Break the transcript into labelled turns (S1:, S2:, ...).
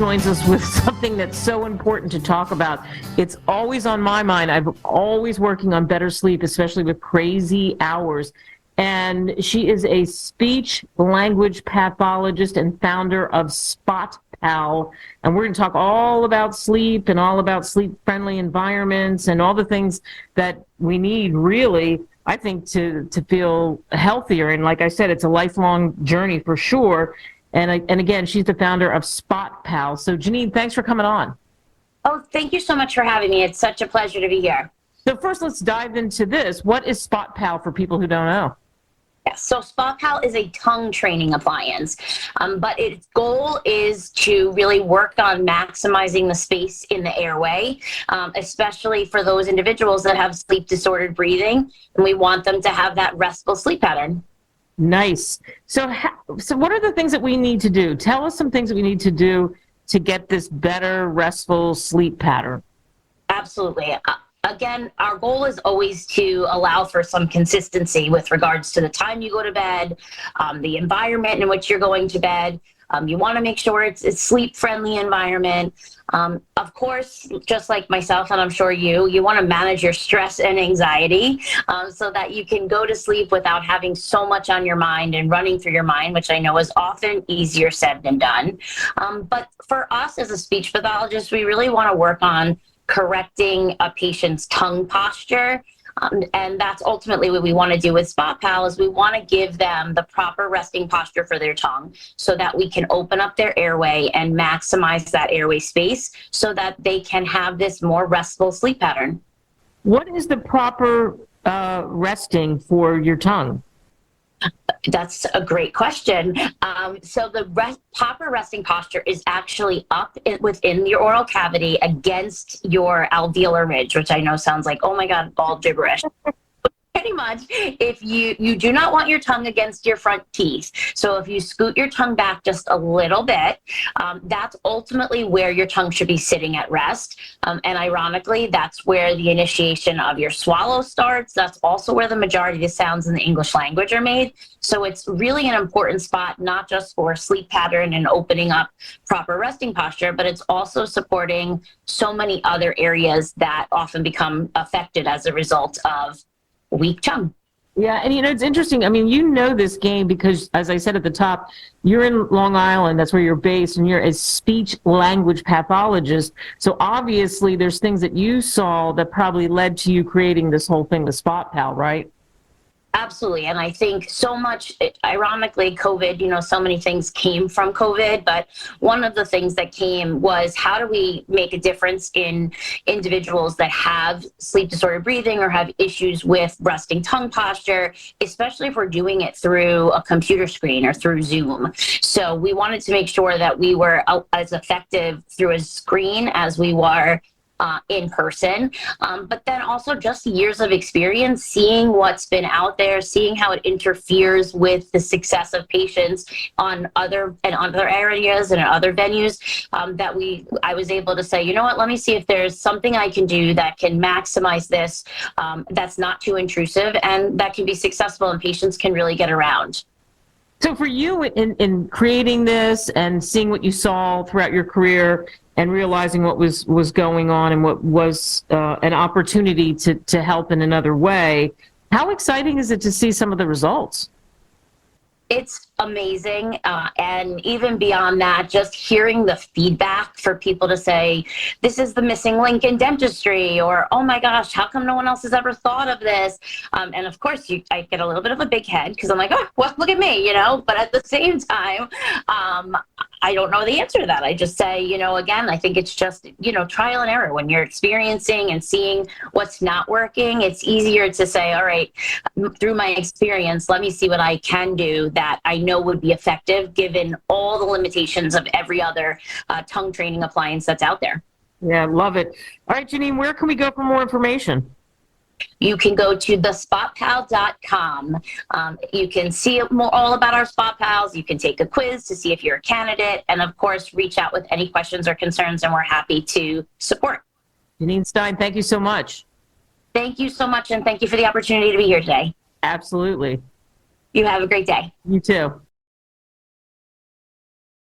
S1: joins us with something that's so important to talk about. It's always on my mind. I'm always working on better sleep, especially with crazy hours. And she is a speech language pathologist and founder of Spot Pal. And we're going to talk all about sleep and all about sleep-friendly environments and all the things that we need, really, I think, to feel healthier. And like I said, it's a lifelong journey for sure. And again, she's the founder of Spot Pal. So Janine, thanks for coming on.
S2: Oh, thank you so much for having me. It's such a pleasure to be here.
S1: So first, let's dive into this. What is Spot Pal for people who don't know?
S2: Yes, so Spot Pal is a tongue training appliance, but its goal is to really work on maximizing the space in the airway, especially for those individuals that have sleep disordered breathing, and we want them to have that restful sleep pattern.
S1: Nice. So what are the things that we need to do? Tell us some things that we need to do to get this better, restful sleep pattern.
S2: Absolutely. Again, our goal is always to allow for some consistency with regards to the time you go to bed, the environment in which you're going to bed. You want to make sure it's a sleep-friendly environment. Of course, just like myself, and I'm sure you want to manage your stress and anxiety so that you can go to sleep without having so much on your mind and running through your mind, which I know is often easier said than done. But for us as a speech pathologist, we really want to work on correcting a patient's tongue posture. And that's ultimately what we want to do with Spot Pal is we want to give them the proper resting posture for their tongue so that we can open up their airway and maximize that airway space so that they can have this more restful sleep pattern.
S1: What is the proper resting for your tongue?
S2: That's a great question. So the proper resting posture is actually up within your oral cavity against your alveolar ridge, which I know sounds like, oh my God, all gibberish. Pretty much, if you do not want your tongue against your front teeth. So if you scoot your tongue back just a little bit, that's ultimately where your tongue should be sitting at rest. And ironically, that's where the initiation of your swallow starts. That's also where the majority of the sounds in the English language are made. So it's really an important spot, not just for sleep pattern and opening up proper resting posture, but it's also supporting so many other areas that often become affected as a result of weak tongue.
S1: Yeah, and it's interesting. I mean, this game because, as I said at the top, you're in Long Island, that's where you're based, and you're a speech language pathologist. So obviously there's things that you saw that probably led to you creating this whole thing, the Spot Pal, right?
S2: Absolutely. And I think so much, ironically, COVID, so many things came from COVID, but one of the things that came was how do we make a difference in individuals that have sleep disordered breathing or have issues with resting tongue posture, especially if we're doing it through a computer screen or through Zoom. So we wanted to make sure that we were as effective through a screen as we were in person, but then also just years of experience, seeing what's been out there, seeing how it interferes with the success of patients on other areas and other venues, I was able to say, you know what, let me see if there's something I can do that can maximize this, that's not too intrusive and that can be successful and patients can really get around.
S1: So for you in creating this and seeing what you saw throughout your career and realizing what was going on and what was an opportunity to help in another way, how exciting is it to see some of the results?
S2: It's amazing. And even beyond that, just hearing the feedback for people to say, this is the missing link in dentistry, or, oh my gosh, how come no one else has ever thought of this? And of course, I get a little bit of a big head because I'm like, oh, well, look at me, But at the same time, I don't know the answer to that. I just say, again, I think it's just, trial and error. When you're experiencing and seeing what's not working, it's easier to say, all right, through my experience, let me see what I can do that I know would be effective given all the limitations of every other tongue training appliance that's out there.
S1: Yeah, love it. All right, Janine, where can we go for more information?
S2: You can go to thespotpal.com. You can see all about our Spot Pals. You can take a quiz to see if you're a candidate. And of course, reach out with any questions or concerns, and we're happy to support.
S1: Janine Stiene, thank you so much.
S2: Thank you so much, and thank you for the opportunity to be here today.
S1: Absolutely.
S2: You have a great day.
S1: You too.